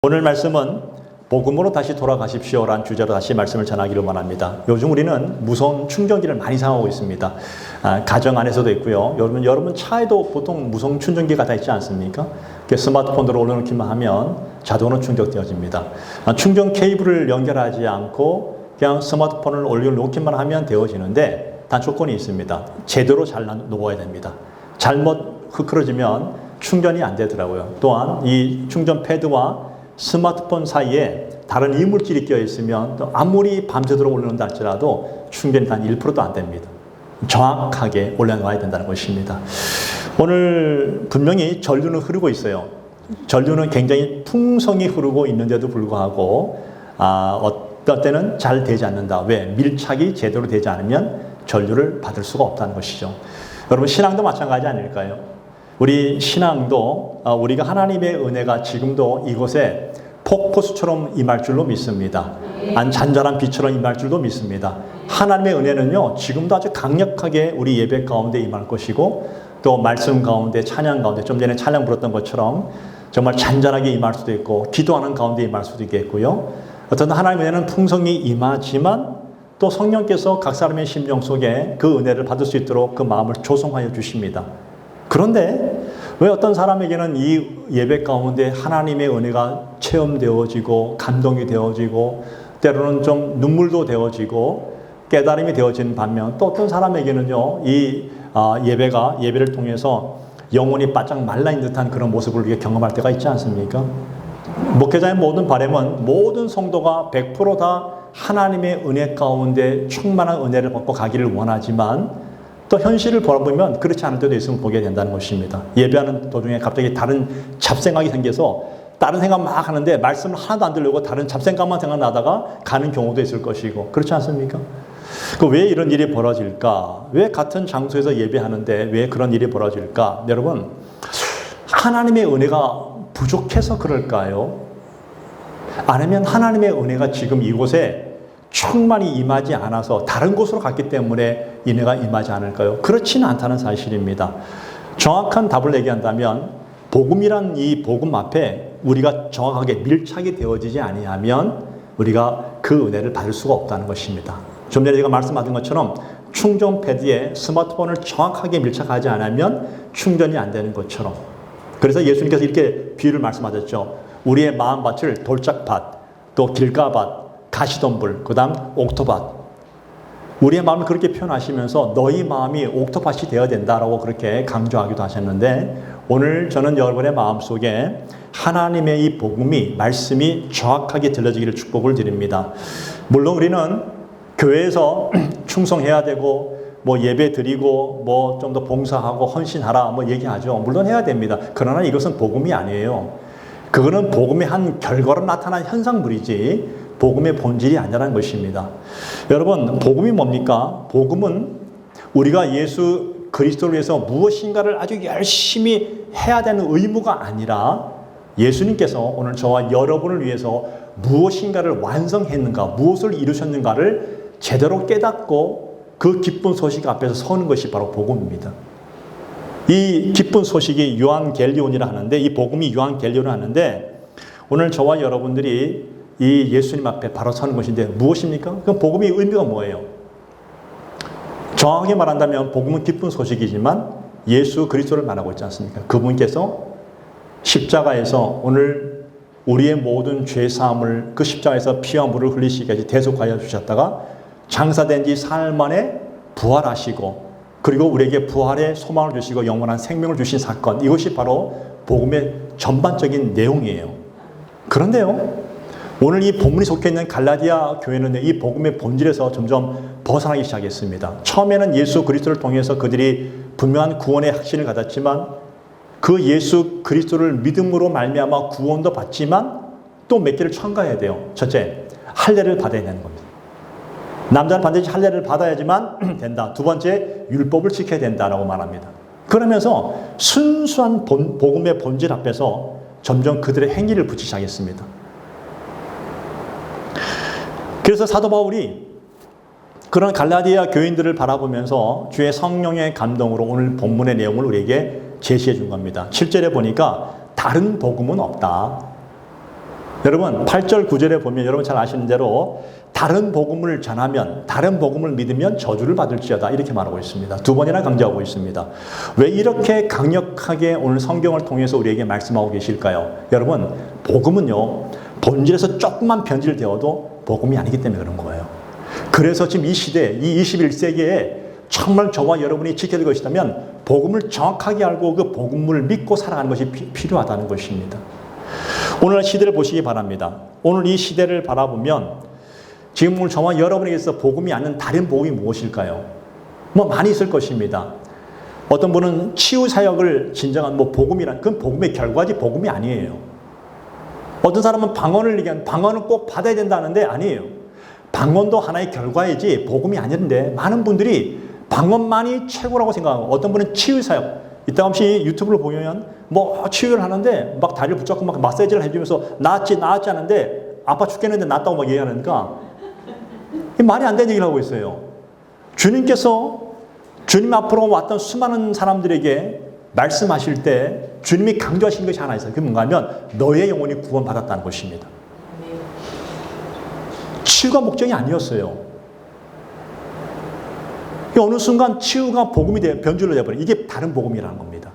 오늘 말씀은 복음으로 다시 돌아가십시오라는 주제로 다시 말씀을 전하기를 원합니다. 요즘 우리는 무선 충전기를 많이 사용하고 있습니다. 가정 안에서도 있고요. 여러분 차에도 보통 무선 충전기가 다 있지 않습니까? 스마트폰으로 올려놓기만 하면 자동으로 충전되어집니다. 충전 케이블을 연결하지 않고 그냥 스마트폰을 올려놓기만 하면 되어지는데 단 조건이 있습니다. 제대로 잘 놓아야 됩니다. 잘못 흐트러지면 충전이 안 되더라고요. 또한 이 충전 패드와 스마트폰 사이에 다른 이물질이 껴 있으면 또 아무리 밤새도록 올려놓는다 할지라도 충전이 단 1%도 안 됩니다. 정확하게 올려놔야 된다는 것입니다. 오늘 분명히 전류는 흐르고 있어요. 전류는 굉장히 풍성히 흐르고 있는데도 불구하고 어떤 때는 잘 되지 않는다. 왜? 밀착이 제대로 되지 않으면 전류를 받을 수가 없다는 것이죠. 여러분 신앙도 마찬가지 아닐까요? 우리 신앙도 우리가 하나님의 은혜가 지금도 이곳에 폭포수처럼 임할 줄로 믿습니다. 잔잔한 비처럼 임할 줄로 믿습니다. 하나님의 은혜는요 지금도 아주 강력하게 우리 예배 가운데 임할 것이고 또 말씀 가운데 찬양 가운데 좀 전에 찬양 부르던 것처럼 정말 잔잔하게 임할 수도 있고 기도하는 가운데 임할 수도 있겠고요. 어떤 하나님의 은혜는 풍성히 임하지만 또 성령께서 각 사람의 심령 속에 그 은혜를 받을 수 있도록 그 마음을 조성하여 주십니다. 그런데 왜 어떤 사람에게는 이 예배 가운데 하나님의 은혜가 체험되어지고 감동이 되어지고 때로는 좀 눈물도 되어지고 깨달음이 되어지는 반면 또 어떤 사람에게는요 이 예배를 통해서 영혼이 바짝 말라있는 듯한 그런 모습을 우리가 경험할 때가 있지 않습니까? 목회자의 모든 바람은 모든 성도가 100% 다 하나님의 은혜 가운데 충만한 은혜를 받고 가기를 원하지만 또 현실을 바라보면 그렇지 않을 때도 있으면 보게 된다는 것입니다. 예배하는 도중에 갑자기 다른 잡생각이 생겨서 다른 생각 막 하는데 말씀을 하나도 안 들려고 다른 잡생각만 생각나다가 가는 경우도 있을 것이고 그렇지 않습니까? 왜 이런 일이 벌어질까? 왜 같은 장소에서 예배하는데 왜 그런 일이 벌어질까? 여러분 하나님의 은혜가 부족해서 그럴까요? 아니면 하나님의 은혜가 지금 이곳에 충만히 임하지 않아서 다른 곳으로 갔기 때문에 은혜가 임하지 않을까요? 그렇지는 않다는 사실입니다. 정확한 답을 얘기한다면 복음이란 이 복음 앞에 우리가 정확하게 밀착이 되어지지 아니하면 우리가 그 은혜를 받을 수가 없다는 것입니다. 좀 전에 제가 말씀하신 것처럼 충전 패드에 스마트폰을 정확하게 밀착하지 않으면 충전이 안 되는 것처럼 그래서 예수님께서 이렇게 비유를 말씀하셨죠. 우리의 마음밭을 돌짝밭, 또 길가밭, 가시덤불, 그 다음 옥토밭. 우리의 마음을 그렇게 표현하시면서 너희 마음이 옥토밭이 되어야 된다라고 그렇게 강조하기도 하셨는데 오늘 저는 여러분의 마음속에 하나님의 이 복음이 말씀이 정확하게 들려지기를 축복을 드립니다. 물론 우리는 교회에서 충성해야 되고 예배 드리고 좀 더 봉사하고 헌신하라 얘기하죠. 물론 해야 됩니다. 그러나 이것은 복음이 아니에요. 그거는 복음의 한 결과로 나타난 현상물이지 복음의 본질이 아니라는 것입니다. 여러분 복음이 뭡니까? 복음은 우리가 예수 그리스도를 위해서 무엇인가를 아주 열심히 해야 되는 의무가 아니라 예수님께서 오늘 저와 여러분을 위해서 무엇인가를 완성했는가, 무엇을 이루셨는가를 제대로 깨닫고 그 기쁜 소식 앞에서 서는 것이 바로 복음입니다. 이 기쁜 소식이 요한겔리온이라 하는데 이 복음이 요한겔리온이라 하는데 오늘 저와 여러분들이 이 예수님 앞에 바로 서는 것인데 무엇입니까? 그럼 복음의 의미가 뭐예요? 정확하게 말한다면 복음은 기쁜 소식이지만 예수 그리스도를 말하고 있지 않습니까? 그분께서 십자가에서 오늘 우리의 모든 죄사함을 그 십자가에서 피와 물을 흘리시기까지 대속하여 주셨다가 장사된 지 사흘 만에 부활하시고 그리고 우리에게 부활의 소망을 주시고 영원한 생명을 주신 사건 이것이 바로 복음의 전반적인 내용이에요. 그런데요 오늘 이 본문이 속해있는 갈라디아 교회는 이 복음의 본질에서 점점 벗어나기 시작했습니다. 처음에는 예수 그리스도를 통해서 그들이 분명한 구원의 확신을 가졌지만 그 예수 그리스도를 믿음으로 말미암아 구원도 받지만 또 몇 개를 첨가해야 돼요. 첫째, 할례를 받아야 되는 겁니다. 남자는 반드시 할례를 받아야지만 된다. 두 번째, 율법을 지켜야 된다라고 말합니다. 그러면서 순수한 복음의 본질 앞에서 점점 그들의 행위를 붙이기 시작했습니다. 그래서 사도 바울이 그런 갈라디아 교인들을 바라보면서 주의 성령의 감동으로 오늘 본문의 내용을 우리에게 제시해 준 겁니다. 7절에 보니까 다른 복음은 없다. 여러분 8절 9절에 보면 여러분 잘 아시는 대로 다른 복음을 전하면, 다른 복음을 믿으면 저주를 받을지어다 이렇게 말하고 있습니다. 두 번이나 강조하고 있습니다. 왜 이렇게 강력하게 오늘 성경을 통해서 우리에게 말씀하고 계실까요? 여러분 복음은요 본질에서 조금만 변질되어도 복음이 아니기 때문에 그런 거예요. 그래서 지금 이 시대, 이 21세기에 정말 저와 여러분이 지켜야 될 것이라면 복음을 정확하게 알고 그 복음을 믿고 살아가는 것이 필요하다는 것입니다. 오늘 시대를 보시기 바랍니다. 오늘 이 시대를 바라보면 지금 오늘 저와 여러분에게서 복음이 아닌 다른 복음이 무엇일까요? 뭐 많이 있을 것입니다. 어떤 분은 치유 사역을 진정한 복음이란, 그건 복음의 결과지 복음이 아니에요. 어떤 사람은 방언을 얘기하는, 방언은 꼭 받아야 된다는데 아니에요. 방언도 하나의 결과이지 복음이 아닌데 많은 분들이 방언만이 최고라고 생각하고, 어떤 분은 치유 사역, 이따 없이 유튜브를 보면 치유를 하는데 막 다리를 붙잡고 막 마사지를 해주면서 나았지 하는데 아파 죽겠는데 낫다고 막 얘기하니까 말이 안 되는 얘기를 하고 있어요. 주님께서 주님 앞으로 왔던 수많은 사람들에게 말씀하실 때 주님이 강조하신 것이 하나 있어요. 그게 뭔가 하면 너의 영혼이 구원받았다는 것입니다. 치유가 목적이 아니었어요. 어느 순간 치유가 복음이 변질로 되어버려요. 이게 다른 복음이라는 겁니다.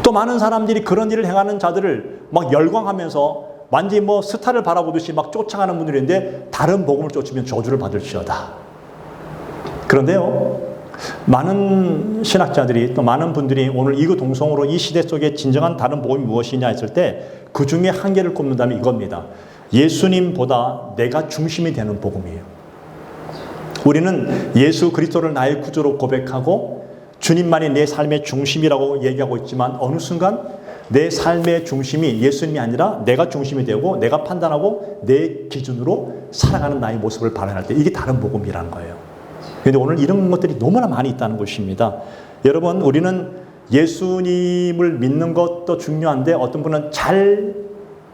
또 많은 사람들이 그런 일을 행하는 자들을 막 열광하면서 완전히 스타를 바라보듯이 막 쫓아가는 분들이 있는데 다른 복음을 쫓으면 저주를 받을지어다. 그런데요, 많은 신학자들이 또 많은 분들이 오늘 이구동성으로 이 시대 속에 진정한 다른 복음이 무엇이냐 했을 때 그 중에 한 개를 꼽는다면 이겁니다. 예수님보다 내가 중심이 되는 복음이에요. 우리는 예수 그리스도를 나의 구주로 고백하고 주님만이 내 삶의 중심이라고 얘기하고 있지만 어느 순간 내 삶의 중심이 예수님이 아니라 내가 중심이 되고 내가 판단하고 내 기준으로 살아가는 나의 모습을 발현할 때 이게 다른 복음이라는 거예요. 그런데 오늘 이런 것들이 너무나 많이 있다는 것입니다. 여러분, 우리는 예수님을 믿는 것도 중요한데 어떤 분은 잘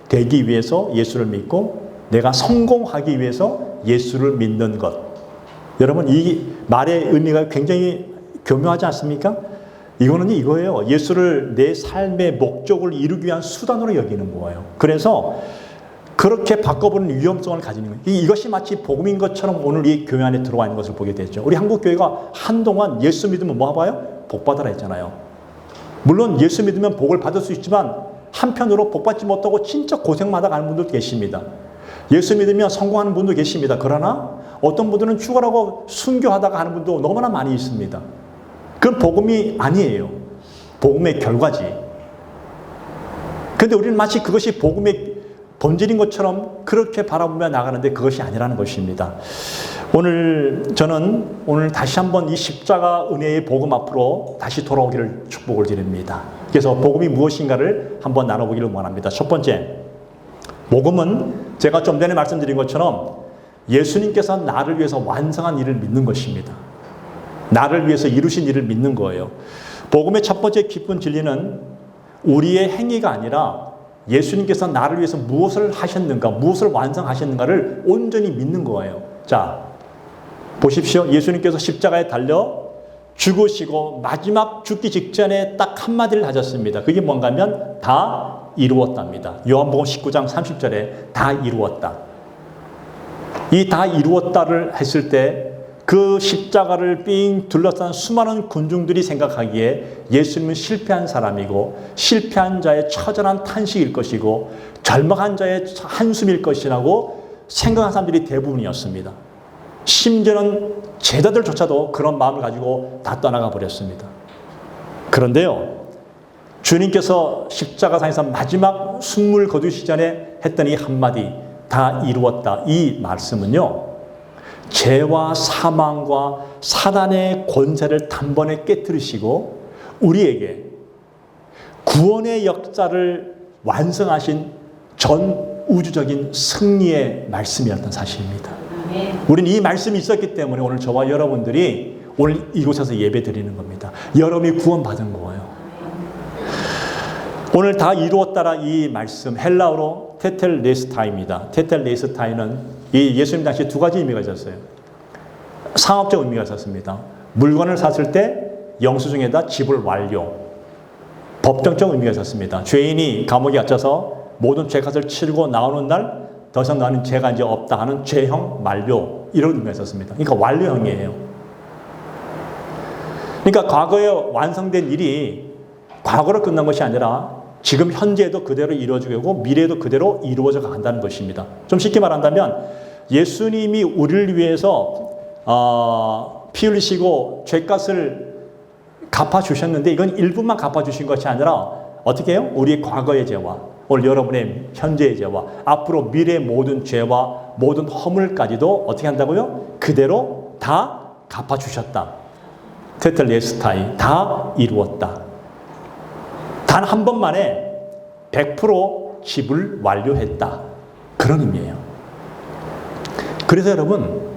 되기 위해서 예수를 믿고 내가 성공하기 위해서 예수를 믿는 것. 여러분, 이 말의 의미가 굉장히 교묘하지 않습니까? 이거는 이거예요. 예수를 내 삶의 목적을 이루기 위한 수단으로 여기는 거예요. 그래서 그렇게 바꿔보는 위험성을 가지는 거예요. 이것이 마치 복음인 것처럼 오늘 이 교회 안에 들어와 있는 것을 보게 되죠. 우리 한국교회가 한동안 예수 믿으면 뭐 봐요? 복 받으라 했잖아요. 물론 예수 믿으면 복을 받을 수 있지만 한편으로 복 받지 못하고 진짜 고생마다 가는 분들도 계십니다. 예수 믿으면 성공하는 분도 계십니다. 그러나 어떤 분들은 죽으라고 순교하다가 하는 분도 너무나 많이 있습니다. 그건 복음이 아니에요. 복음의 결과지. 그런데 우리는 마치 그것이 복음의 본질인 것처럼 그렇게 바라보며 나가는데 그것이 아니라는 것입니다. 저는 오늘 다시 한번 이 십자가 은혜의 복음 앞으로 다시 돌아오기를 축복을 드립니다. 그래서 복음이 무엇인가를 한번 나눠보기를 원합니다. 첫 번째, 복음은 제가 좀 전에 말씀드린 것처럼 예수님께서 나를 위해서 완성한 일을 믿는 것입니다. 나를 위해서 이루신 일을 믿는 거예요. 복음의 첫 번째 기쁜 진리는 우리의 행위가 아니라 예수님께서 나를 위해서 무엇을 하셨는가, 무엇을 완성하셨는가를 온전히 믿는 거예요. 자, 보십시오. 예수님께서 십자가에 달려 죽으시고 마지막 죽기 직전에 딱 한마디를 하셨습니다. 그게 뭔가 하면 다 이루었답니다. 요한복음 19장 30절에 다 이루었다. 이 다 이루었다를 했을 때 그 십자가를 삥 둘러싼 수많은 군중들이 생각하기에 예수님은 실패한 사람이고 실패한 자의 처절한 탄식일 것이고 절망한 자의 한숨일 것이라고 생각한 사람들이 대부분이었습니다. 심지어는 제자들조차도 그런 마음을 가지고 다 떠나가 버렸습니다. 그런데요, 주님께서 십자가상에서 마지막 숨을 거두시기 전에 했던 이 한마디, 다 이루었다. 이 말씀은요, 죄와 사망과 사단의 권세를 단번에 깨뜨리시고 우리에게 구원의 역사를 완성하신 전 우주적인 승리의 말씀이었던 사실입니다. 우리는 이 말씀이 있었기 때문에 오늘 저와 여러분들이 오늘 이곳에서 예배 드리는 겁니다. 여러분이 구원받은 거예요. 오늘 다 이루었다라 이 말씀 헬라어로 테텔레스타입니다. 테텔레스타이는 이 예수님 당시에 두 가지 의미가 있었어요. 상업적 의미가 있었습니다. 물건을 샀을 때 영수증에다 지불 완료. 법정적 의미가 있었습니다. 죄인이 감옥에 갇혀서 모든 죄값을 치르고 나오는 날 더 이상 나는 죄가 이제 없다 하는 죄형 만료, 이런 의미가 있었습니다. 그러니까 완료형이에요. 그러니까 과거에 완성된 일이 과거로 끝난 것이 아니라 지금 현재에도 그대로 이루어지고 미래에도 그대로 이루어져 간다는 것입니다. 좀 쉽게 말한다면 예수님이 우리를 위해서 피 흘리시고 죄값을 갚아주셨는데 이건 일부만 갚아주신 것이 아니라 어떻게 해요? 우리의 과거의 죄와 오늘 여러분의 현재의 죄와 앞으로 미래의 모든 죄와 모든 허물까지도 어떻게 한다고요? 그대로 다 갚아주셨다. 테텔레스타이, 다 이루었다. 단 한 번만에 100% 지불 완료했다. 그런 의미예요. 그래서 여러분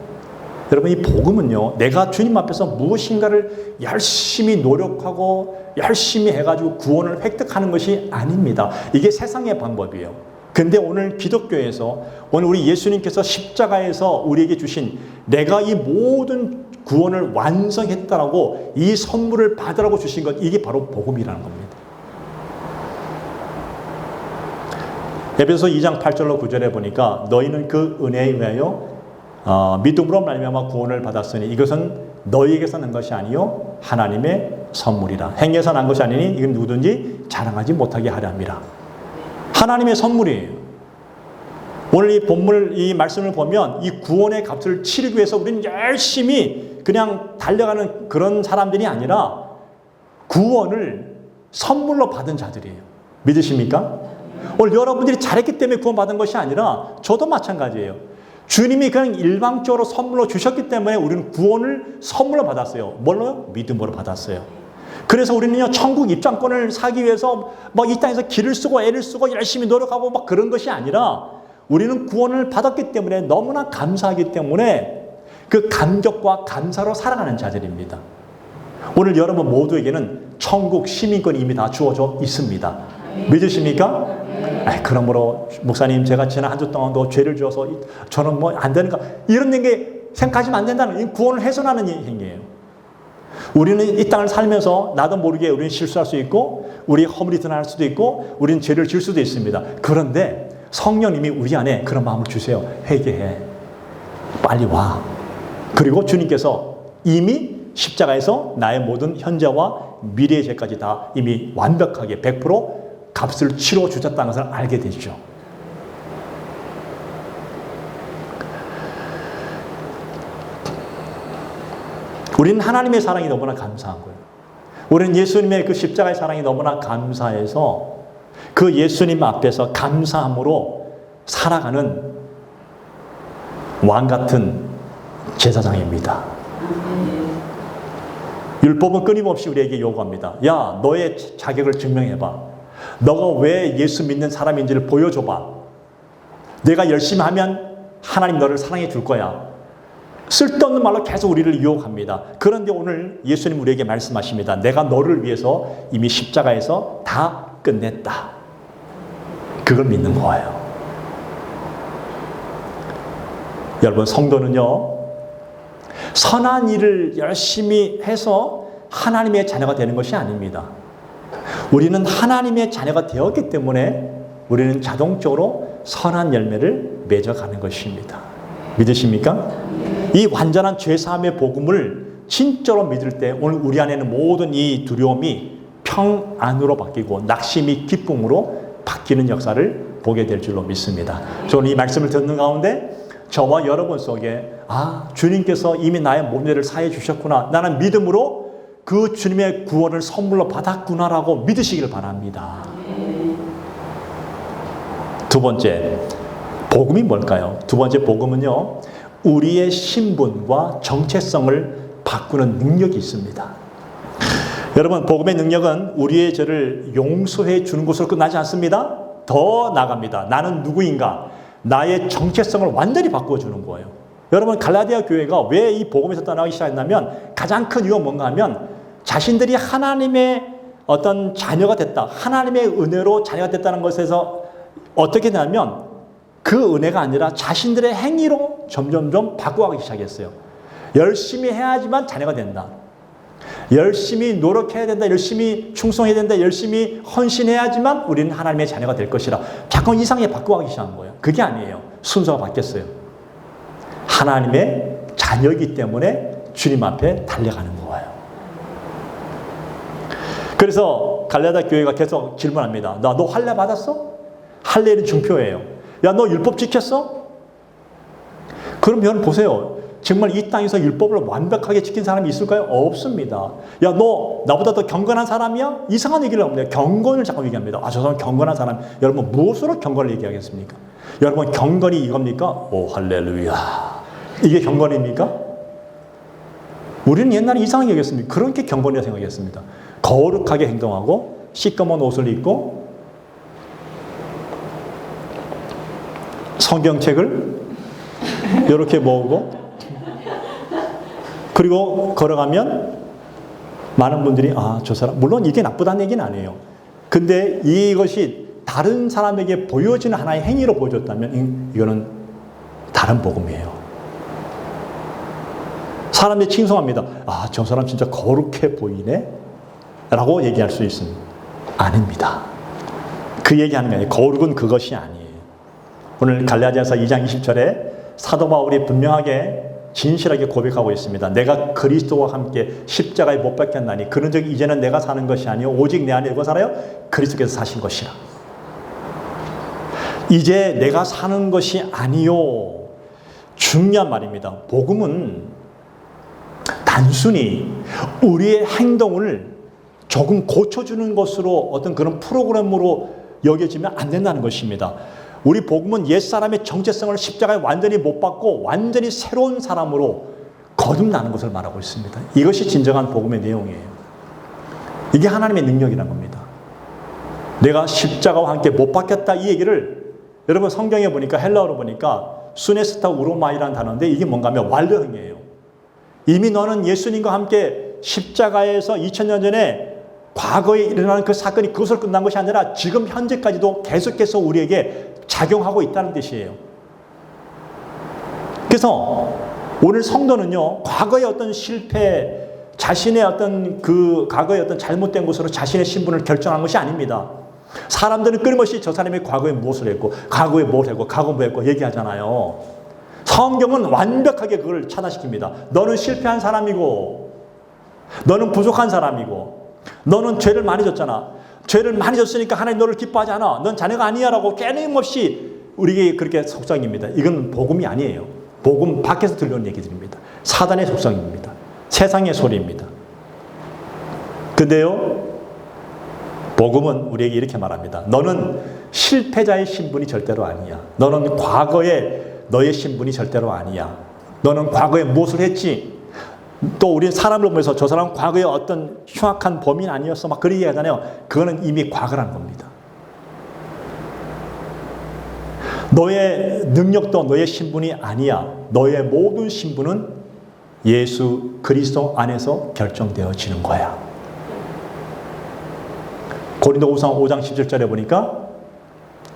이 복음은요, 내가 주님 앞에서 무엇인가를 열심히 노력하고 열심히 해가지고 구원을 획득하는 것이 아닙니다. 이게 세상의 방법이에요. 근데 오늘 기독교에서, 오늘 우리 예수님께서 십자가에서 우리에게 주신 내가 이 모든 구원을 완성했다라고 이 선물을 받으라고 주신 것, 이게 바로 복음이라는 겁니다. 에베소서 2장 8절로 9절에 보니까 너희는 그 은혜에 의하여 믿음으로 말미암아 구원을 받았으니 이것은 너희에게서 난 것이 아니요 하나님의 선물이라. 행위에서 난 것이 아니니 이건 누구든지 자랑하지 못하게 하려 함이라. 하나님의 선물이에요. 오늘 이 본문, 이 말씀을 보면 이 구원의 값을 치르기 위해서 우리는 열심히 그냥 달려가는 그런 사람들이 아니라 구원을 선물로 받은 자들이에요. 믿으십니까? 오늘 여러분들이 잘했기 때문에 구원받은 것이 아니라 저도 마찬가지예요. 주님이 그냥 일방적으로 선물로 주셨기 때문에 우리는 구원을 선물로 받았어요. 뭘로요? 믿음으로 받았어요. 그래서 우리는요, 천국 입장권을 사기 위해서 이 땅에서 길을 쓰고 애를 쓰고 열심히 노력하고 그런 것이 아니라 우리는 구원을 받았기 때문에 너무나 감사하기 때문에 그 감격과 감사로 살아가는 자들입니다. 오늘 여러분 모두에게는 천국 시민권이 이미 다 주어져 있습니다. 믿으십니까? 그러므로 목사님 제가 지난 한 주 동안도 죄를 지어서 저는 안 되는가 이런 게 생각하시면 안 된다는 구원을 훼손하는 행위예요. 우리는 이 땅을 살면서 나도 모르게 우리는 실수할 수 있고 우리 허물이 드러날 수도 있고 우리는 죄를 지을 수도 있습니다. 그런데 성령님이 우리 안에 그런 마음을 주세요. 회개해. 빨리 와. 그리고 주님께서 이미 십자가에서 나의 모든 현재와 미래의 죄까지 다 이미 완벽하게 100% 값을 치러 주셨다는 것을 알게 되죠. 우리는 하나님의 사랑이 너무나 감사한 거예요. 우리는 예수님의 그 십자가의 사랑이 너무나 감사해서 그 예수님 앞에서 감사함으로 살아가는 왕 같은 제사장입니다. 율법은 끊임없이 우리에게 요구합니다. 야, 너의 자격을 증명해봐. 너가 왜 예수 믿는 사람인지를 보여줘봐. 내가 열심히 하면 하나님 너를 사랑해 줄 거야. 쓸데없는 말로 계속 우리를 유혹합니다. 그런데 오늘 예수님 우리에게 말씀하십니다. 내가 너를 위해서 이미 십자가에서 다 끝냈다. 그걸 믿는 거예요. 여러분, 성도는요, 선한 일을 열심히 해서 하나님의 자녀가 되는 것이 아닙니다. 우리는 하나님의 자녀가 되었기 때문에 우리는 자동적으로 선한 열매를 맺어가는 것입니다. 믿으십니까? 이 완전한 죄사함의 복음을 진짜로 믿을 때 오늘 우리 안에는 모든 이 두려움이 평안으로 바뀌고 낙심이 기쁨으로 바뀌는 역사를 보게 될 줄로 믿습니다. 저는 이 말씀을 듣는 가운데 저와 여러분 속에 주님께서 이미 나의 몸죄를 사해 주셨구나. 나는 믿음으로 그 주님의 구원을 선물로 받았구나라고 믿으시길 바랍니다. 두 번째, 복음이 뭘까요? 두 번째 복음은요, 우리의 신분과 정체성을 바꾸는 능력이 있습니다. 여러분, 복음의 능력은 우리의 죄를 용서해 주는 것으로 끝나지 않습니다. 더 나갑니다. 나는 누구인가? 나의 정체성을 완전히 바꿔주는 거예요. 여러분, 갈라디아 교회가 왜 이 복음에서 떠나기 시작했냐면 가장 큰 이유가 뭔가 하면 자신들이 하나님의 어떤 자녀가 됐다. 하나님의 은혜로 자녀가 됐다는 것에서 어떻게 되냐면 그 은혜가 아니라 자신들의 행위로 점점점 바꿔가기 시작했어요. 열심히 해야지만 자녀가 된다. 열심히 노력해야 된다, 열심히 충성해야 된다, 열심히 헌신해야지만 우리는 하나님의 자녀가 될 것이라 자꾸 이상하게 바꿔가기 시작한 거예요. 그게 아니에요. 순서가 바뀌었어요. 하나님의 자녀이기 때문에 주님 앞에 달려가는 거예요. 그래서 갈라디아 교회가 계속 질문합니다. 너 할례 받았어? 할례는 증표예요. 야, 너 율법 지켰어? 그러면 보세요. 정말 이 땅에서 율법을 완벽하게 지킨 사람이 있을까요? 없습니다. 야, 너 나보다 더 경건한 사람이야? 이상한 얘기를 합니다. 경건을 자꾸 얘기합니다. 저 사람 경건한 사람. 여러분, 무엇으로 경건을 얘기하겠습니까? 여러분, 경건이 이겁니까? 오, 할렐루야. 이게 경건입니까? 우리는 옛날에 이상하게 얘기했습니다. 그렇게 경건이라고 생각했습니다. 거룩하게 행동하고 시꺼먼 옷을 입고 성경책을 이렇게 모으고 그리고 걸어가면 많은 분들이 저 사람, 물론 이게 나쁘다는 얘기는 아니에요. 근데 이것이 다른 사람에게 보여지는 하나의 행위로 보여줬다면 이거는 다른 복음이에요. 사람들이 칭송합니다. 저 사람 진짜 거룩해 보이네? 라고 얘기할 수 있습니다. 아닙니다. 그 얘기하는 게 아니에요. 거룩은 그것이 아니에요. 오늘 갈라디아서 2장 20절에 사도 바울이 분명하게 진실하게 고백하고 있습니다. 내가 그리스도와 함께 십자가에 못 박혔나니 그런즉 이제는 내가 사는 것이 아니요 오직 내 안에 누가 살아요? 그리스도께서 사신 것이라. 이제 내가 사는 것이 아니요. 중요한 말입니다. 복음은 단순히 우리의 행동을 조금 고쳐주는 것으로 어떤 그런 프로그램으로 여겨지면 안 된다는 것입니다. 우리 복음은 옛사람의 정체성을 십자가에 완전히 못 박고 완전히 새로운 사람으로 거듭나는 것을 말하고 있습니다. 이것이 진정한 복음의 내용이에요. 이게 하나님의 능력이라는 겁니다. 내가 십자가와 함께 못 박혔다 이 얘기를 여러분 성경에 보니까 헬라어로 보니까 수네스타 우로마이라는 단어인데 이게 뭔가 하면 완료형이에요. 이미 너는 예수님과 함께 십자가에서 2000년 전에 과거에 일어나는 그 사건이 그것으로 끝난 것이 아니라 지금 현재까지도 계속해서 우리에게 작용하고 있다는 뜻이에요. 그래서 오늘 성도는요, 과거의 어떤 실패, 자신의 어떤 그 과거의 어떤 잘못된 것으로 자신의 신분을 결정한 것이 아닙니다. 사람들은 끊임없이 저 사람이 과거에 무엇을 했고, 과거에 뭘 했고, 과거 뭐 했고 얘기하잖아요. 성경은 완벽하게 그걸 차단시킵니다. 너는 실패한 사람이고, 너는 부족한 사람이고, 너는 죄를 많이 졌잖아. 죄를 많이 졌으니까 하나님 너를 기뻐하지 않아. 넌 자녀가 아니야 라고 끊임없이 우리에게 그렇게 속삭입니다. 이건 복음이 아니에요. 복음 밖에서 들려오는 얘기들입니다. 사단의 속삭입니다. 세상의 소리입니다. 근데요, 복음은 우리에게 이렇게 말합니다. 너는 실패자의 신분이 절대로 아니야. 너는 과거에 너의 신분이 절대로 아니야. 너는 과거에 무엇을 했지? 또 우리는 사람을 보면서 저 사람은 과거에 어떤 흉악한 범인 아니었어 막 그런 얘기 하잖아요. 그거는 이미 과거라는 겁니다. 너의 능력도 너의 신분이 아니야. 너의 모든 신분은 예수 그리스도 안에서 결정되어지는 거야. 고린도후서 5장 17절에 보니까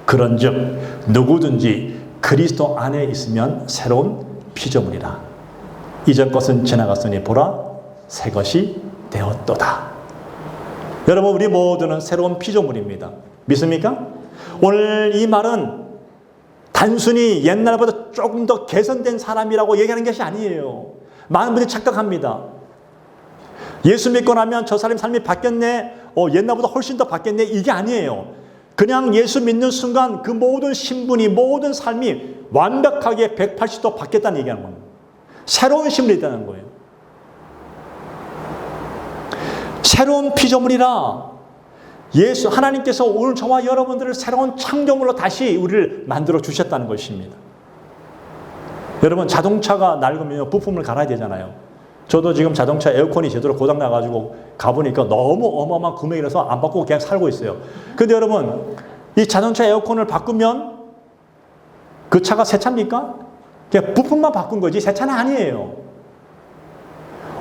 그런즉 누구든지 그리스도 안에 있으면 새로운 피조물이라. 이전 것은 지나갔으니 보라 새 것이 되었도다. 여러분 우리 모두는 새로운 피조물입니다. 믿습니까? 오늘 이 말은 단순히 옛날보다 조금 더 개선된 사람이라고 얘기하는 것이 아니에요. 많은 분들이 착각합니다. 예수 믿고 나면 저 사람 삶이 바뀌었네. 옛날보다 훨씬 더 바뀌었네. 이게 아니에요. 그냥 예수 믿는 순간 그 모든 신분이 모든 삶이 완벽하게 180도 바뀌었다는 얘기하는 겁니다. 새로운 신분이 있다는 거예요. 새로운 피조물이라 예수 하나님께서 오늘 저와 여러분들을 새로운 창조물로 다시 우리를 만들어 주셨다는 것입니다. 여러분 자동차가 낡으면 부품을 갈아야 되잖아요. 저도 지금 자동차 에어컨이 제대로 고장 나가지고 가보니까 너무 어마어마한 금액이라서 안 바꾸고 그냥 살고 있어요. 근데 여러분 이 자동차 에어컨을 바꾸면 그 차가 새 차입니까? 그냥 부품만 바꾼 거지 새 차는 아니에요.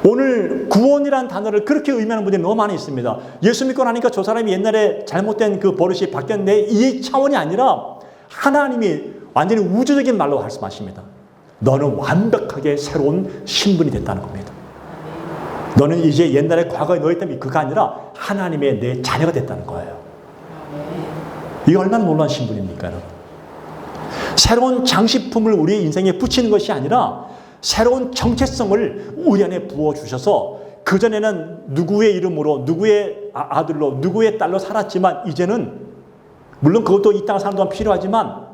오늘 구원이라는 단어를 그렇게 의미하는 분들이 너무 많이 있습니다. 예수 믿고 나니까 저 사람이 옛날에 잘못된 그 버릇이 바뀌었는데 이 차원이 아니라 하나님이 완전히 우주적인 말로 말씀하십니다. 너는 완벽하게 새로운 신분이 됐다는 겁니다. 너는 이제 옛날에 과거에 너희 때문에 그가 아니라 하나님의 내 자녀가 됐다는 거예요. 이게 얼마나 놀라운 신분입니까, 여러분? 새로운 장식품을 우리 인생에 붙이는 것이 아니라 새로운 정체성을 우리 안에 부어주셔서 그전에는 누구의 이름으로, 누구의 아들로, 누구의 딸로 살았지만 이제는 물론 그것도 이 땅을 사는 동안 필요하지만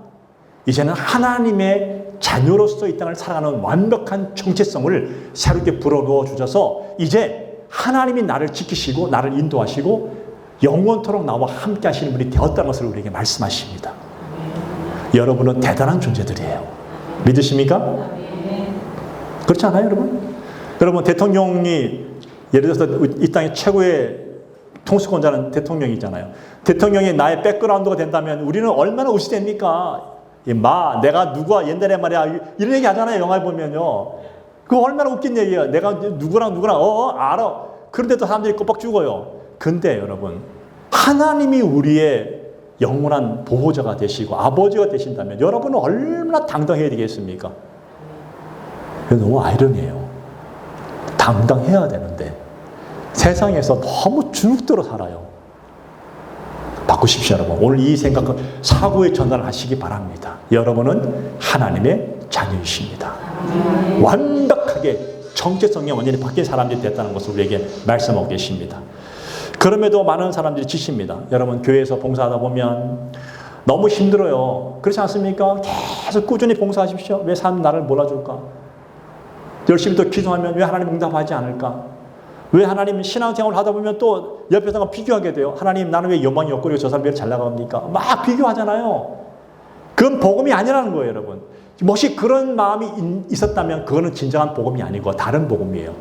이제는 하나님의 자녀로서 이 땅을 살아가는 완벽한 정체성을 새롭게 불어넣어 주셔서 이제 하나님이 나를 지키시고 나를 인도하시고 영원토록 나와 함께 하시는 분이 되었다는 것을 우리에게 말씀하십니다. 여러분은 대단한 존재들이에요. 믿으십니까? 그렇지 않아요, 여러분? 여러분, 대통령이 예를 들어서 이 땅의 최고의 통수권자는 대통령이잖아요. 대통령이 나의 백그라운드가 된다면 우리는 얼마나 우시됩니까? 내가 누구와 옛날에 말이야 이런 얘기 하잖아요. 영화에 보면요. 그거 얼마나 웃긴 얘기야. 내가 누구랑 알아. 그런데도 사람들이 꼬박 죽어요. 근데 여러분, 하나님이 우리의 영원한 보호자가 되시고 아버지가 되신다면 여러분은 얼마나 당당해야 되겠습니까? 너무 아이러니해요. 당당해야 되는데 세상에서 너무 주눅들어 살아요. 바꾸십시오, 여러분. 오늘 이 생각을 사고의 전환을 하시기 바랍니다. 여러분은 하나님의 자녀이십니다. 완벽하게 정체성이 완전히 바뀐 사람들이 됐다는 것을 우리에게 말씀하고 계십니다. 그럼에도 많은 사람들이 지칩니다. 여러분, 교회에서 봉사하다 보면 너무 힘들어요. 그렇지 않습니까? 계속 꾸준히 봉사하십시오. 왜 사람 나를 몰라줄까? 열심히 또 기도하면 왜 하나님 응답하지 않을까? 왜 하나님 신앙생활을 하다 보면 또 옆에 사람과 비교하게 돼요. 하나님, 나는 왜 영광이 없고 저 사람이 왜 잘 나갑니까? 막 비교하잖아요. 그건 복음이 아니라는 거예요, 여러분. 혹시 그런 마음이 있었다면 그거는 진정한 복음이 아니고 다른 복음이에요.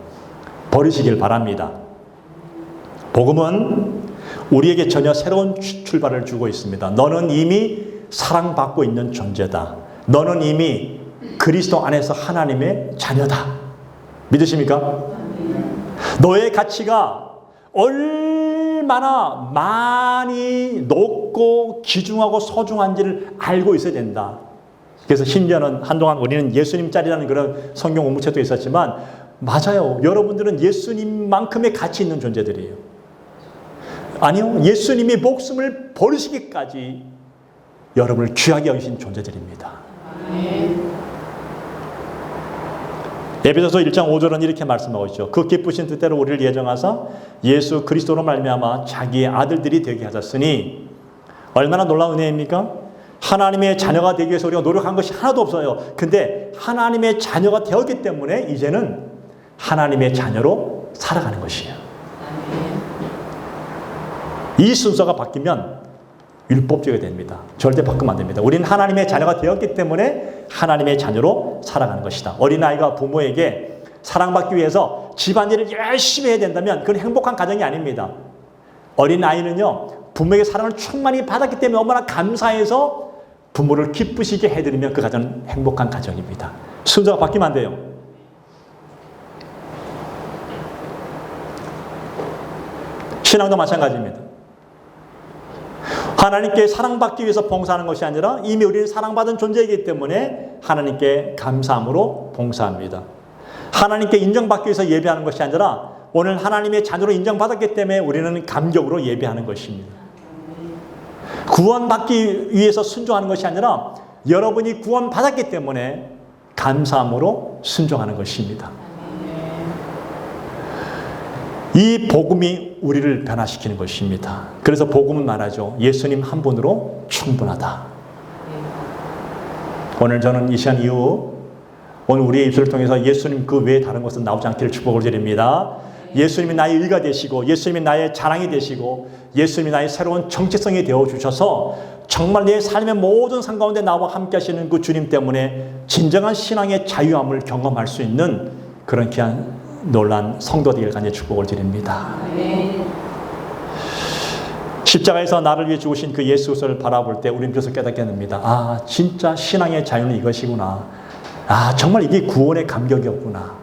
버리시길 바랍니다. 복음은 우리에게 전혀 새로운 출발을 주고 있습니다. 너는 이미 사랑받고 있는 존재다. 너는 이미 그리스도 안에서 하나님의 자녀다. 믿으십니까? 너의 가치가 얼마나 많이 높고 귀중하고 소중한지를 알고 있어야 된다. 그래서 심지어는 한동안 우리는 예수님짜리라는 그런 성경 공부책도 있었지만 맞아요. 여러분들은 예수님만큼의 가치 있는 존재들이에요. 아니요. 예수님이 목숨을 버리시기까지 여러분을 귀하게 여기신 존재들입니다. 에베소서 1장 5절은 이렇게 말씀하고 있죠. 그 기쁘신 뜻대로 우리를 예정하사 예수 그리스도로 말미암아 자기의 아들들이 되게 하셨으니 얼마나 놀라운 은혜입니까? 하나님의 자녀가 되기 위해서 우리가 노력한 것이 하나도 없어요. 근데 하나님의 자녀가 되었기 때문에 이제는 하나님의 자녀로 살아가는 것이에요. 이 순서가 바뀌면 율법적이 됩니다. 절대 바꾸면 안 됩니다. 우리는 하나님의 자녀가 되었기 때문에 하나님의 자녀로 살아가는 것이다. 어린아이가 부모에게 사랑받기 위해서 집안일을 열심히 해야 된다면 그건 행복한 가정이 아닙니다. 어린아이는요, 부모에게 사랑을 충만히 받았기 때문에 얼마나 감사해서 부모를 기쁘시게 해드리면 그 가정은 행복한 가정입니다. 순서가 바뀌면 안 돼요. 신앙도 마찬가지입니다. 하나님께 사랑받기 위해서 봉사하는 것이 아니라 이미 우리는 사랑받은 존재이기 때문에 하나님께 감사함으로 봉사합니다. 하나님께 인정받기 위해서 예배하는 것이 아니라 오늘 하나님의 자녀로 인정받았기 때문에 우리는 감격으로 예배하는 것입니다. 구원받기 위해서 순종하는 것이 아니라 여러분이 구원받았기 때문에 감사함으로 순종하는 것입니다. 이 복음이 우리를 변화시키는 것입니다. 그래서 복음은 말하죠. 예수님 한 분으로 충분하다. 오늘 저는 이 시간 이후 오늘 우리의 입술을 통해서 예수님 그 외에 다른 것은 나오지 않기를 축복을 드립니다. 예수님이 나의 의가 되시고 예수님이 나의 자랑이 되시고 예수님이 나의 새로운 정체성이 되어주셔서 정말 내 삶의 모든 삶 가운데 나와 함께 하시는 그 주님 때문에 진정한 신앙의 자유함을 경험할 수 있는 그런 귀한 놀란 성도 되길 간절히 축복을 드립니다. 십자가에서 나를 위해 죽으신 그 예수 그리스도를 바라볼 때 우리는 비로소 깨닫게 됩니다. 아, 진짜 신앙의 자유는 이것이구나. 아, 정말 이게 구원의 감격이었구나.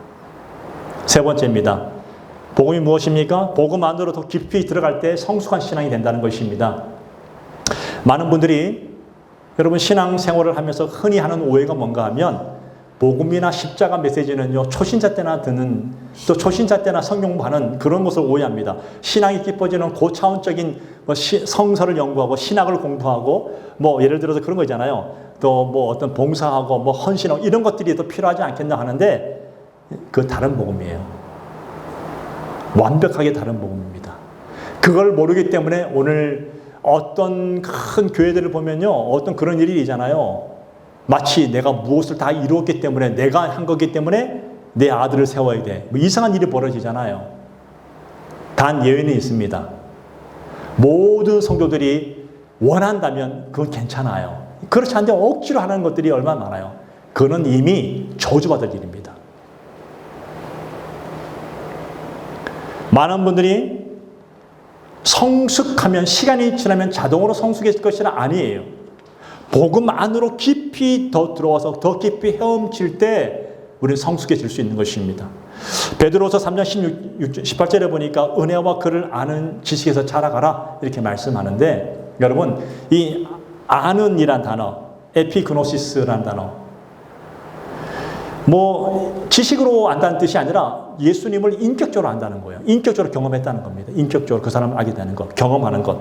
세 번째입니다. 복음이 무엇입니까? 복음 안으로 더 깊이 들어갈 때 성숙한 신앙이 된다는 것입니다. 많은 분들이 여러분 신앙 생활을 하면서 흔히 하는 오해가 뭔가 하면 복음이나 십자가 메시지는요, 초신자 때나 듣는, 또 초신자 때나 성경 공부하는 그런 것을 오해합니다. 신앙이 깊어지는 고차원적인 성서를 연구하고 신학을 공부하고, 예를 들어서 그런 거 있잖아요. 또 어떤 봉사하고 헌신하고 이런 것들이 더 필요하지 않겠나 하는데, 그 다른 복음이에요. 완벽하게 다른 복음입니다. 그걸 모르기 때문에 오늘 어떤 큰 교회들을 보면요, 어떤 그런 일이 있잖아요. 마치 내가 무엇을 다 이루었기 때문에, 내가 한 거기 때문에 내 아들을 세워야 돼. 이상한 일이 벌어지잖아요. 단 예외는 있습니다. 모든 성도들이 원한다면 그건 괜찮아요. 그렇지 않은데 억지로 하는 것들이 얼마나 많아요. 그거는 이미 저주받을 일입니다. 많은 분들이 성숙하면, 시간이 지나면 자동으로 성숙해질 것이 아니에요. 복음 안으로 깊이 더 들어와서 더 깊이 헤엄칠 때 우리는 성숙해질 수 있는 것입니다. 베드로서 3장 18절에 보니까 은혜와 그를 아는 지식에서 자라가라 이렇게 말씀하는데, 여러분 이 아는이란 단어, 에피그노시스라는 단어, 지식으로 안다는 뜻이 아니라 예수님을 인격적으로 안다는 거예요. 인격적으로 경험했다는 겁니다. 인격적으로 그 사람을 알게 되는 것, 경험하는 것.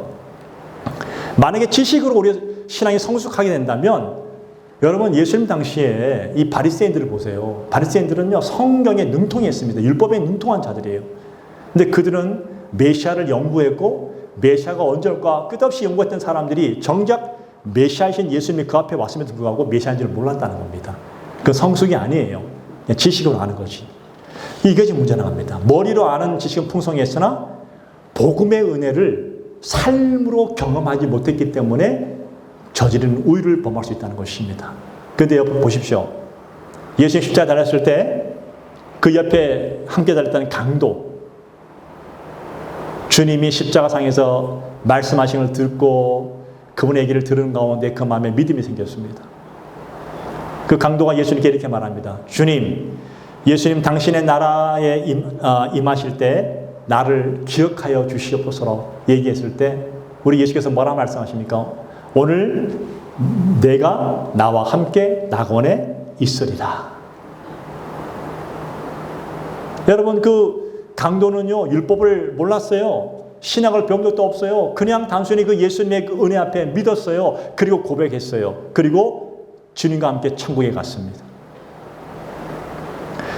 만약에 지식으로 우리 신앙이 성숙하게 된다면, 여러분 예수님 당시에 이 바리새인들을 보세요. 바리새인들은요, 성경에 능통했습니다. 율법에 능통한 자들이에요. 근데 그들은 메시아를 연구했고, 메시아가 언제 올까 끝없이 연구했던 사람들이 정작 메시아이신 예수님이 그 앞에 왔음에도 불구하고 메시아인지를 몰랐다는 겁니다. 그 성숙이 아니에요. 그냥 지식으로 아는 거지. 이것이 문제 나갑니다. 머리로 아는 지식은 풍성했으나 복음의 은혜를 삶으로 경험하지 못했기 때문에 저지른 우위를 범할 수 있다는 것입니다. 그런데 여러분 보십시오. 예수님 십자가 달렸을 때 그 옆에 함께 달렸던 강도, 주님이 십자가상에서 말씀하신 걸 듣고 그분의 얘기를 들은 가운데 그 마음에 믿음이 생겼습니다. 그 강도가 예수님께 이렇게 말합니다. 주님, 예수님 당신의 나라에 임하실 때 나를 기억하여 주시옵소서 얘기했을 때 우리 예수께서 뭐라 말씀하십니까? 오늘 내가 나와 함께 낙원에 있으리라. 여러분 그 강도는요, 율법을 몰랐어요. 신학을 배운 적도 없어요. 그냥 단순히 그 예수님의 그 은혜 앞에 믿었어요. 그리고 고백했어요. 그리고 주님과 함께 천국에 갔습니다.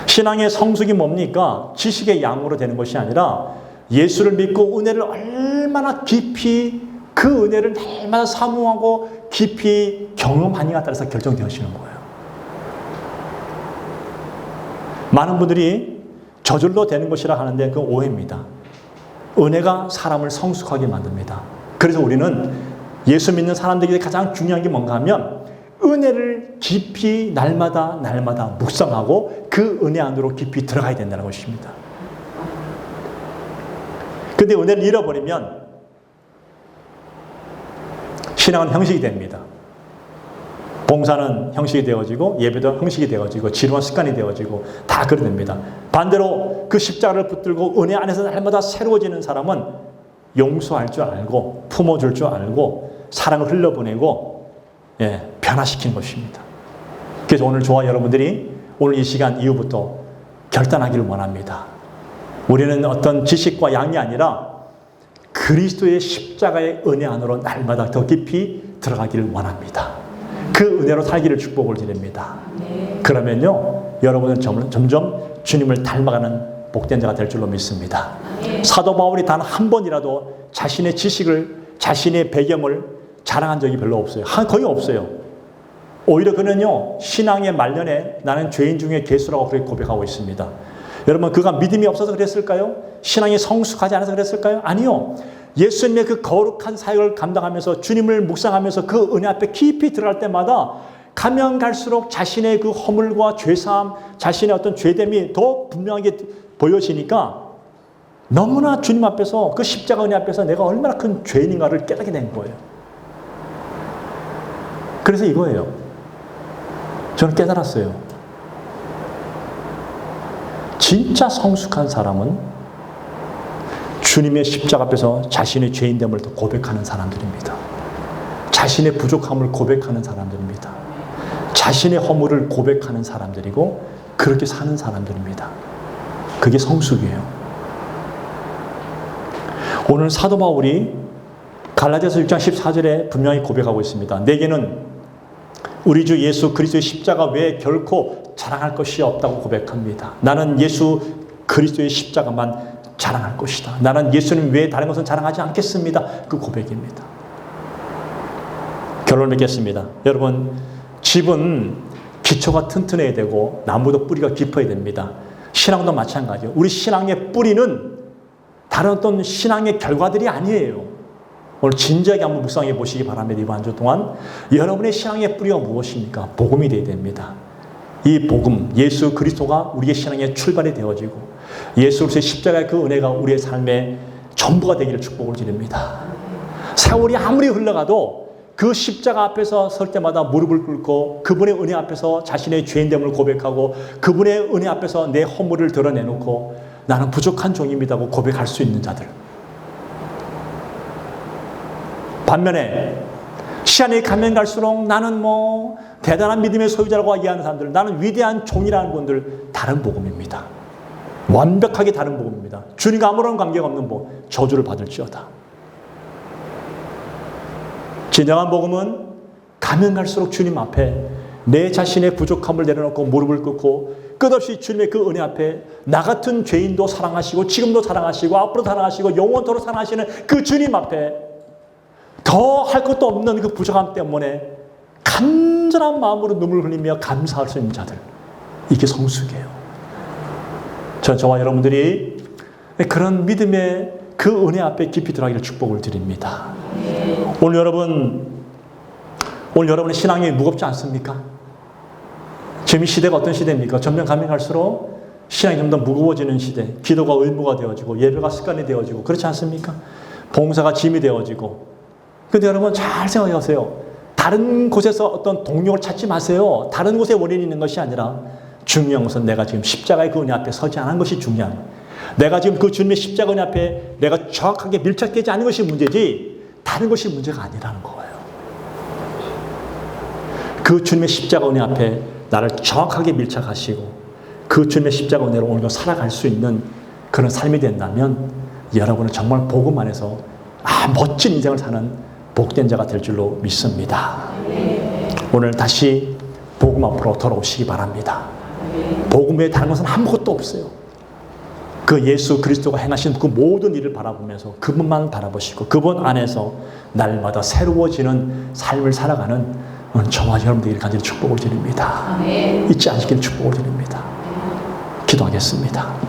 신앙의 성숙이 뭡니까? 지식의 양으로 되는 것이 아니라 예수를 믿고 은혜를 얼마나 깊이, 그 은혜를 날마다 사모하고 깊이 경험하느냐에 따라서 결정되어지는 거예요. 많은 분들이 저절로 되는 것이라 하는데 그 오해입니다. 은혜가 사람을 성숙하게 만듭니다. 그래서 우리는 예수 믿는 사람들에게 가장 중요한 게 뭔가 하면 은혜를 깊이 날마다 묵상하고 그 은혜 안으로 깊이 들어가야 된다는 것입니다. 근데 은혜를 잃어버리면 신앙은 형식이 됩니다. 봉사는 형식이 되어지고 예배도 형식이 되어지고 지루한 습관이 되어지고 다 그렇게 됩니다. 반대로 그 십자가를 붙들고 은혜 안에서 날마다 새로워지는 사람은 용서할 줄 알고 품어줄 줄 알고 사랑을 흘려보내고 변화시키는 것입니다. 그래서 오늘 저와 여러분들이 오늘 이 시간 이후부터 결단하기를 원합니다. 우리는 어떤 지식과 양이 아니라 그리스도의 십자가의 은혜 안으로 날마다 더 깊이 들어가기를 원합니다. 그 은혜로 살기를 축복을 드립니다. 그러면요, 여러분은 점점 주님을 닮아가는 복된 자가 될 줄로 믿습니다. 사도 바울이 단 한 번이라도 자신의 지식을, 자신의 배경을 자랑한 적이 별로 없어요. 거의 없어요. 오히려 그는요, 신앙의 말년에 나는 죄인 중에 괴수라고 그렇게 고백하고 있습니다. 여러분, 그가 믿음이 없어서 그랬을까요? 신앙이 성숙하지 않아서 그랬을까요? 아니요. 예수님의 그 거룩한 사역을 감당하면서 주님을 묵상하면서 그 은혜 앞에 깊이 들어갈 때마다 가면 갈수록 자신의 그 허물과 죄사함, 자신의 어떤 죄됨이 더 분명하게 보여지니까 너무나 주님 앞에서, 그 십자가 은혜 앞에서 내가 얼마나 큰 죄인인가를 깨닫게 된 거예요. 그래서 이거예요. 저는 깨달았어요. 진짜 성숙한 사람은 주님의 십자가 앞에서 자신의 죄인됨을 더 고백하는 사람들입니다. 자신의 부족함을 고백하는 사람들입니다. 자신의 허물을 고백하는 사람들이고 그렇게 사는 사람들입니다. 그게 성숙이에요. 오늘 사도 바울이 갈라디아서 6장 14절에 분명히 고백하고 있습니다. 내게는 우리 주 예수 그리스도의 십자가 외에 결코 자랑할 것이 없다고 고백합니다. 나는 예수 그리스도의 십자가만 자랑할 것이다. 나는 예수님 외에 다른 것은 자랑하지 않겠습니다. 그 고백입니다. 결론을 맺겠습니다. 여러분, 집은 기초가 튼튼해야 되고 나무도 뿌리가 깊어야 됩니다. 신앙도 마찬가지예요. 우리 신앙의 뿌리는 다른 어떤 신앙의 결과들이 아니에요. 오늘 진지하게 한번 묵상해 보시기 바랍니다. 이번 한 주 동안 여러분의 신앙의 뿌리가 무엇입니까? 복음이 되어야 됩니다. 이 복음, 예수 그리스도가 우리의 신앙의 출발이 되어지고 예수 그리스도의 십자가의 그 은혜가 우리의 삶의 전부가 되기를 축복을 드립니다. 세월이 아무리 흘러가도 그 십자가 앞에서 설 때마다 무릎을 꿇고 그분의 은혜 앞에서 자신의 죄인됨을 고백하고 그분의 은혜 앞에서 내 허물을 드러내놓고 나는 부족한 종입니다고 고백할 수 있는 자들. 반면에 시간이 가면 갈수록 나는 대단한 믿음의 소유자라고 이해하는 사람들, 나는 위대한 종이라는 분들, 다른 복음입니다. 완벽하게 다른 복음입니다. 주님과 아무런 관계가 없는 복음, 저주를 받을지어다. 진정한 복음은 가면 갈수록 주님 앞에 내 자신의 부족함을 내려놓고 무릎을 꿇고 끝없이 주님의 그 은혜 앞에 나 같은 죄인도 사랑하시고 지금도 사랑하시고 앞으로 사랑하시고 영원토록 사랑하시는 그 주님 앞에 더 할 것도 없는 그 부족함 때문에 간절한 마음으로 눈물을 흘리며 감사할 수 있는 자들, 이게 성숙이에요. 저와 여러분들이 그런 믿음의 그 은혜 앞에 깊이 들어가기를 축복을 드립니다. 오늘 여러분의 신앙이 무겁지 않습니까? 지금 이 시대가 어떤 시대입니까? 점점 가면 갈수록 신앙이 좀 더 무거워지는 시대, 기도가 의무가 되어지고 예배가 습관이 되어지고 그렇지 않습니까? 봉사가 짐이 되어지고. 그런데 여러분 잘 생각하세요. 다른 곳에서 어떤 동력을 찾지 마세요. 다른 곳에 원인이 있는 것이 아니라 중요한 것은 내가 지금 십자가의 그 은혜 앞에 서지 않은 것이 중요한 거예요. 내가 지금 그 주님의 십자가 은혜 앞에 내가 정확하게 밀착되지 않은 것이 문제지 다른 것이 문제가 아니라는 거예요. 그 주님의 십자가 은혜 앞에 나를 정확하게 밀착하시고 그 주님의 십자가 은혜로 오늘도 살아갈 수 있는 그런 삶이 된다면 여러분은 정말 복음 안에서 멋진 인생을 사는 복된 자가 될 줄로 믿습니다. 오늘 다시 복음 앞으로 돌아오시기 바랍니다. 복음 외에 다른 것은 아무것도 없어요. 그 예수 그리스도가 행하신 그 모든 일을 바라보면서 그분만 바라보시고 그분 안에서 날마다 새로워지는 삶을 살아가는 저와 여러분들에게 간절히 축복을 드립니다. 잊지 않으시길 축복을 드립니다. 기도하겠습니다.